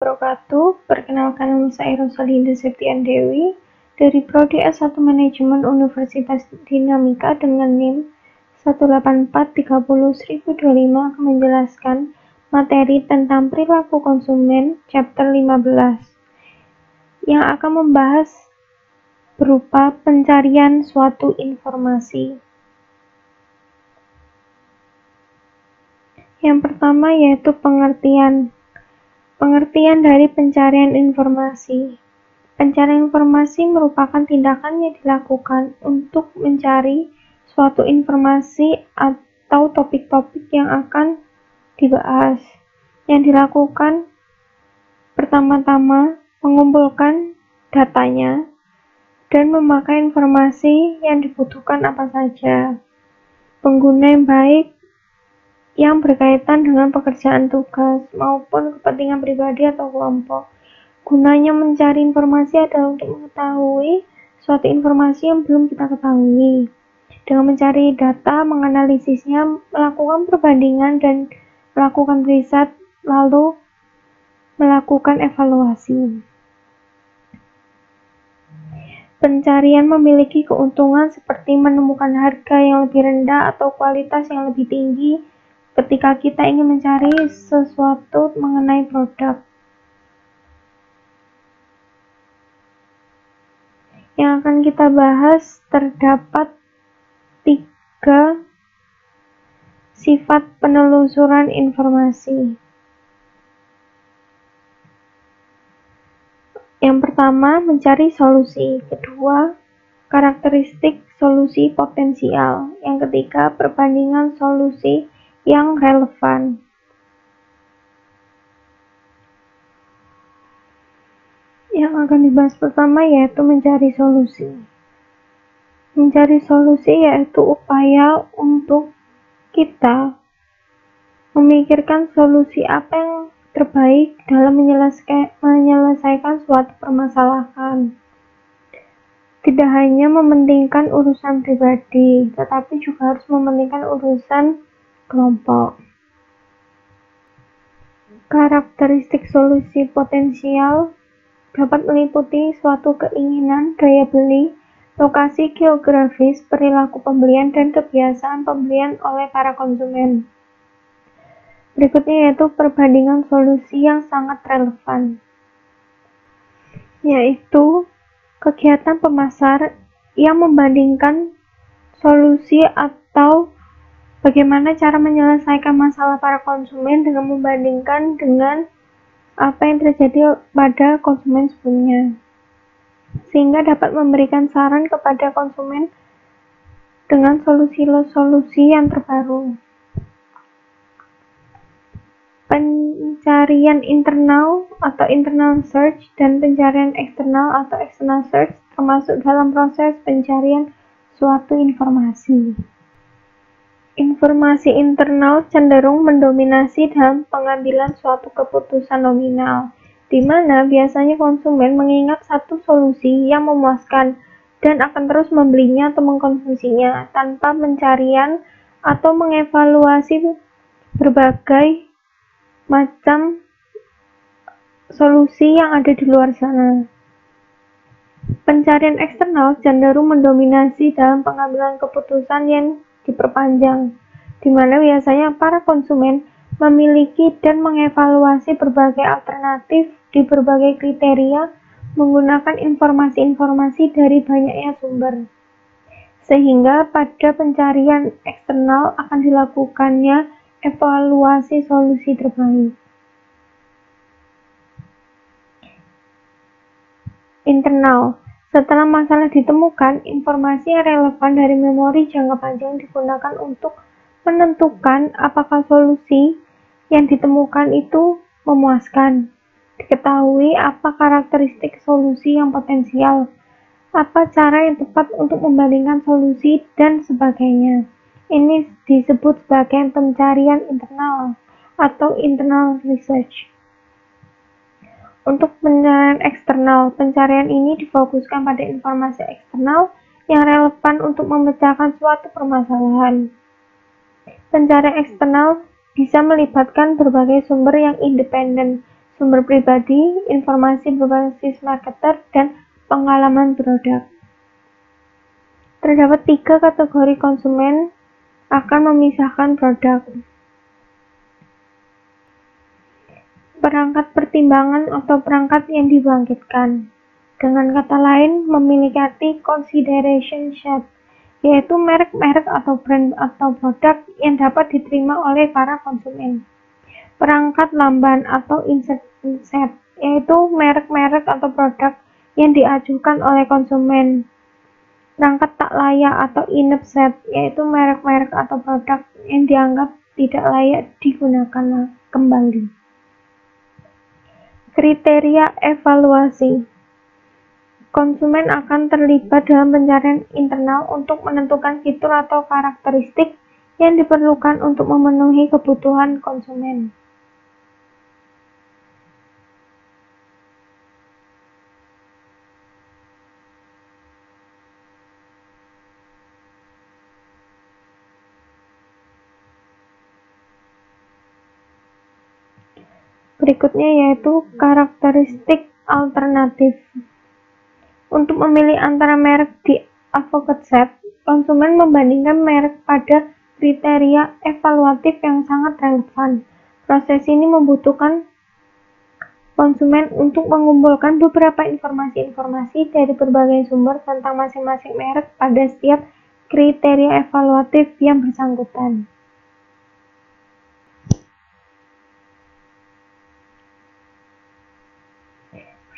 wabarakatuh. Perkenalkan, nama saya Rosalinda Septian Dewi dari Prodi S1 Manajemen Universitas Dinamika dengan NIM 184301025 akan menjelaskan materi tentang perilaku konsumen chapter 15 yang akan membahas berupa pencarian suatu informasi. Yang pertama yaitu pengertian dari pencarian informasi. Pencarian informasi merupakan tindakan yang dilakukan untuk mencari suatu informasi atau topik-topik yang akan dibahas. Yang dilakukan pertama-tama mengumpulkan datanya dan memakai informasi yang dibutuhkan apa saja. Pengguna yang baik yang berkaitan dengan pekerjaan tugas maupun kepentingan pribadi atau kelompok. Gunanya mencari informasi adalah untuk mengetahui suatu informasi yang belum kita ketahui. Dengan mencari data, menganalisisnya, melakukan perbandingan dan melakukan riset, lalu melakukan evaluasi. Pencarian memiliki keuntungan seperti menemukan harga yang lebih rendah atau kualitas yang lebih tinggi ketika kita ingin mencari sesuatu mengenai produk. Yang akan kita bahas terdapat 3 sifat penelusuran informasi. Yang pertama, mencari solusi. Kedua, karakteristik solusi potensial. Yang ketiga, perbandingan solusi yang relevan. Yang akan dibahas pertama yaitu mencari solusi. Mencari solusi yaitu upaya untuk kita memikirkan solusi apa yang terbaik dalam menyelesaikan suatu permasalahan. Tidak hanya mementingkan urusan pribadi, tetapi juga harus mementingkan urusan kelompok. Karakteristik solusi potensial dapat meliputi suatu keinginan, daya beli, lokasi geografis, perilaku pembelian, dan kebiasaan pembelian oleh para konsumen. Berikutnya yaitu perbandingan solusi yang sangat relevan, yaitu kegiatan pemasar yang membandingkan solusi atau bagaimana cara menyelesaikan masalah para konsumen dengan membandingkan dengan apa yang terjadi pada konsumen sebelumnya, sehingga dapat memberikan saran kepada konsumen dengan solusi-solusi yang terbaru. Pencarian internal atau internal search dan pencarian eksternal atau external search termasuk dalam proses pencarian suatu informasi. Informasi internal cenderung mendominasi dalam pengambilan suatu keputusan nominal, di mana biasanya konsumen mengingat satu solusi yang memuaskan dan akan terus membelinya atau mengkonsumsinya tanpa pencarian atau mengevaluasi berbagai macam solusi yang ada di luar sana. Pencarian eksternal cenderung mendominasi dalam pengambilan keputusan yang diperpanjang, di mana biasanya para konsumen memiliki dan mengevaluasi berbagai alternatif di berbagai kriteria menggunakan informasi-informasi dari banyaknya sumber. Sehingga pada pencarian eksternal akan dilakukannya evaluasi solusi terbaik. Internal. Setelah masalah ditemukan, informasi yang relevan dari memori jangka panjang digunakan untuk menentukan apakah solusi yang ditemukan itu memuaskan. Diketahui apa karakteristik solusi yang potensial, apa cara yang tepat untuk membandingkan solusi, dan sebagainya. Ini disebut sebagai pencarian internal atau internal research. Untuk pencarian eksternal, pencarian ini difokuskan pada informasi eksternal yang relevan untuk memecahkan suatu permasalahan. Pencarian eksternal bisa melibatkan berbagai sumber yang independen, sumber pribadi, informasi berbasis marketer, dan pengalaman produk. Terdapat 3 kategori konsumen akan memisahkan produk. Perangkat pertimbangan atau perangkat yang dibangkitkan. Dengan kata lain, memiliki arti consideration set, yaitu merek-merek atau brand atau produk yang dapat diterima oleh para konsumen. Perangkat lamban atau insert set, yaitu merek-merek atau produk yang diajukan oleh konsumen. Perangkat tak layak atau inepset, yaitu merek-merek atau produk yang dianggap tidak layak digunakan kembali. Kriteria evaluasi. Konsumen akan terlibat dalam pencarian internal untuk menentukan fitur atau karakteristik yang diperlukan untuk memenuhi kebutuhan konsumen. Berikutnya yaitu karakteristik alternatif. Untuk memilih antara merek di advocate set, konsumen membandingkan merek pada kriteria evaluatif yang sangat relevan. Proses ini membutuhkan konsumen untuk mengumpulkan beberapa informasi-informasi dari berbagai sumber tentang masing-masing merek pada setiap kriteria evaluatif yang bersangkutan.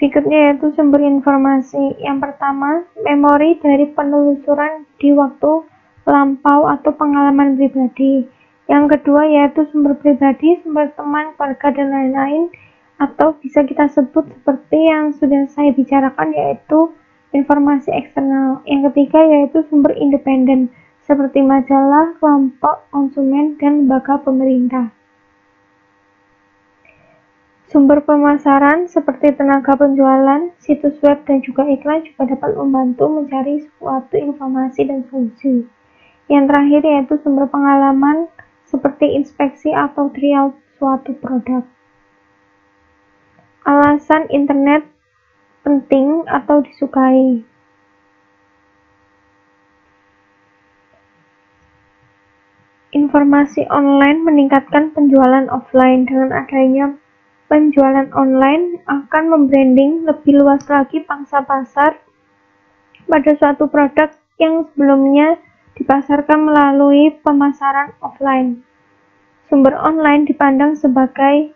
Berikutnya yaitu sumber informasi. Yang pertama, memori dari penelusuran di waktu lampau atau pengalaman pribadi. Yang kedua yaitu sumber pribadi, sumber teman, keluarga, dan lain-lain, atau bisa kita sebut seperti yang sudah saya bicarakan yaitu informasi eksternal. Yang ketiga yaitu sumber independen, seperti majalah, kelompok konsumen, dan lembaga pemerintah. Sumber pemasaran seperti tenaga penjualan, situs web, dan juga iklan juga dapat membantu mencari suatu informasi dan solusi. Yang terakhir yaitu sumber pengalaman seperti inspeksi atau trial suatu produk. Alasan internet penting atau disukai. Informasi online meningkatkan penjualan offline. Dengan adanya penjualan online akan membranding lebih luas lagi pangsa pasar pada suatu produk yang sebelumnya dipasarkan melalui pemasaran offline. Sumber online dipandang sebagai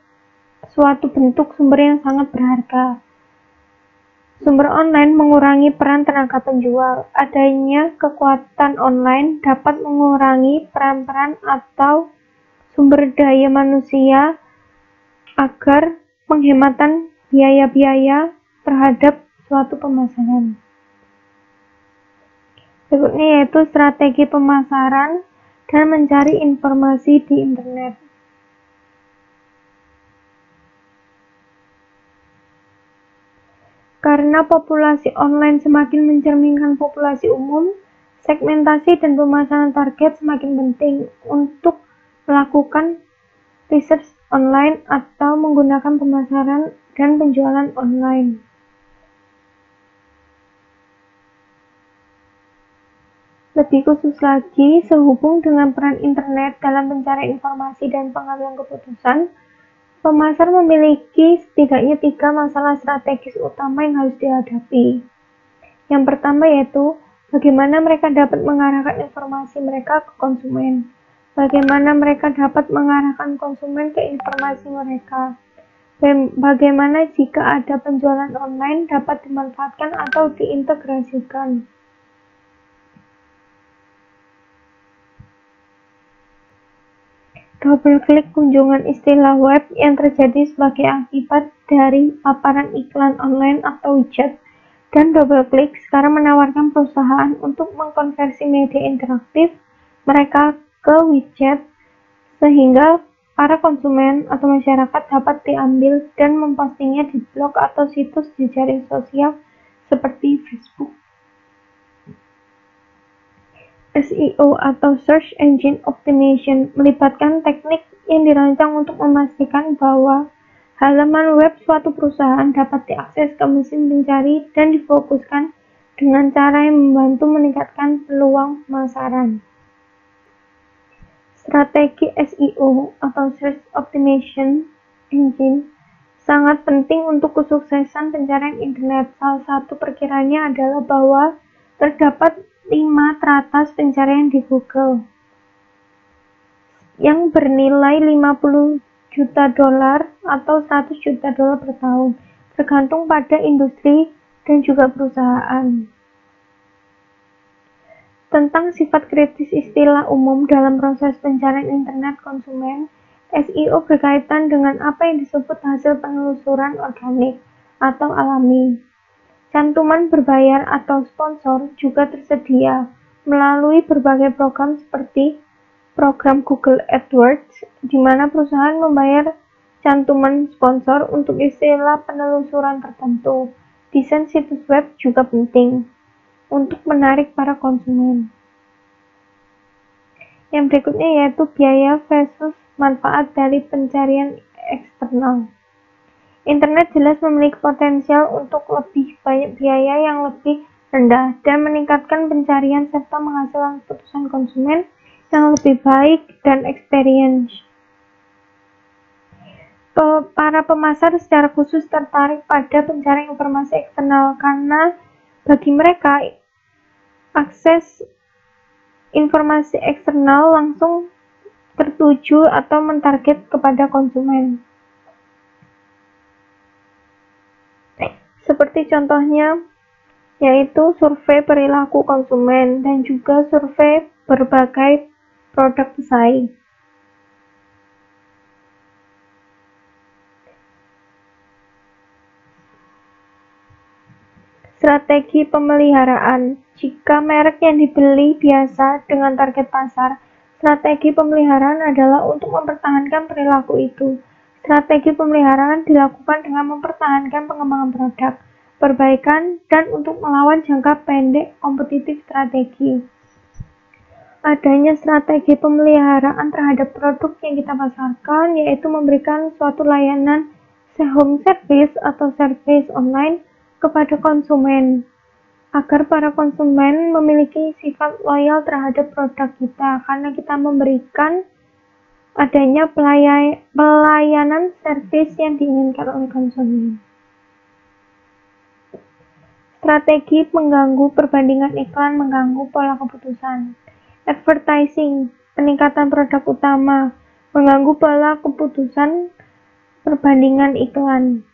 suatu bentuk sumber yang sangat berharga. Sumber online mengurangi peran tenaga penjual. Adanya kekuatan online dapat mengurangi peran-peran atau sumber daya manusia agar penghematan biaya-biaya terhadap suatu pemasaran. Berikutnya yaitu strategi pemasaran dan mencari informasi di internet. Karena populasi online semakin mencerminkan populasi umum, segmentasi dan pemasaran target semakin penting untuk melakukan research online atau menggunakan pemasaran dan penjualan online. Lebih khusus lagi, sehubung dengan peran internet dalam pencarian informasi dan pengambilan keputusan, pemasar memiliki setidaknya 3 masalah strategis utama yang harus dihadapi. Yang pertama yaitu, bagaimana mereka dapat mengarahkan informasi mereka ke konsumen. Bagaimana mereka dapat mengarahkan konsumen ke informasi mereka. Bagaimana jika ada penjualan online dapat dimanfaatkan atau diintegrasikan. Double klik kunjungan istilah web yang terjadi sebagai akibat dari paparan iklan online atau widget, dan double klik sekarang menawarkan perusahaan untuk mengkonversi media interaktif mereka ke widget sehingga para konsumen atau masyarakat dapat diambil dan mempostingnya di blog atau situs jejaring sosial seperti Facebook. SEO atau Search Engine Optimization melibatkan teknik yang dirancang untuk memastikan bahwa Halaman web suatu perusahaan dapat diakses ke mesin pencari dan difokuskan dengan cara yang membantu meningkatkan peluang pemasaran. Strategi SEO atau Search Optimization Engine sangat penting untuk kesuksesan pencarian internet. Salah satu perkiraannya adalah bahwa terdapat 5 teratas pencarian di Google yang bernilai 50 juta dolar atau 100 juta dolar per tahun, tergantung pada industri dan juga perusahaan. Tentang sifat kritis istilah umum dalam proses pencarian internet konsumen, SEO berkaitan dengan apa yang disebut hasil penelusuran organik atau alami. Cantuman berbayar atau sponsor juga tersedia melalui berbagai program seperti program Google AdWords, di mana perusahaan membayar cantuman sponsor untuk istilah penelusuran tertentu. Desain situs web juga penting untuk menarik para konsumen. Yang berikutnya yaitu biaya versus manfaat dari pencarian eksternal. Internet jelas memiliki potensial untuk lebih banyak biaya yang lebih rendah dan meningkatkan pencarian serta menghasilkan keputusan konsumen yang lebih baik dan experience. Para pemasar secara khusus tertarik pada pencarian informasi eksternal karena bagi mereka akses informasi eksternal langsung tertuju atau mentarget kepada konsumen. Seperti contohnya yaitu survei perilaku konsumen dan juga survei berbagai produk pesaing. Strategi pemeliharaan. Jika merek yang dibeli biasa dengan target pasar, strategi pemeliharaan adalah untuk mempertahankan perilaku itu. Strategi pemeliharaan dilakukan dengan mempertahankan pengembangan produk, perbaikan, dan untuk melawan jangka pendek kompetitif strategi. Adanya strategi pemeliharaan terhadap produk yang kita pasarkan, yaitu memberikan suatu layanan home service atau service online kepada konsumen, agar para konsumen memiliki sifat loyal terhadap produk kita, karena kita memberikan adanya pelayanan servis yang diinginkan oleh konsumen. Strategi mengganggu perbandingan iklan mengganggu pola keputusan. Advertising, peningkatan produk utama, mengganggu pola keputusan perbandingan iklan.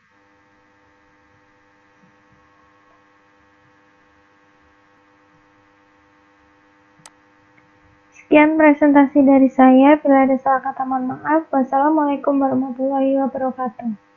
Sekian presentasi dari saya. Bila ada salah kata mohon maaf. Wassalamualaikum warahmatullahi wabarakatuh.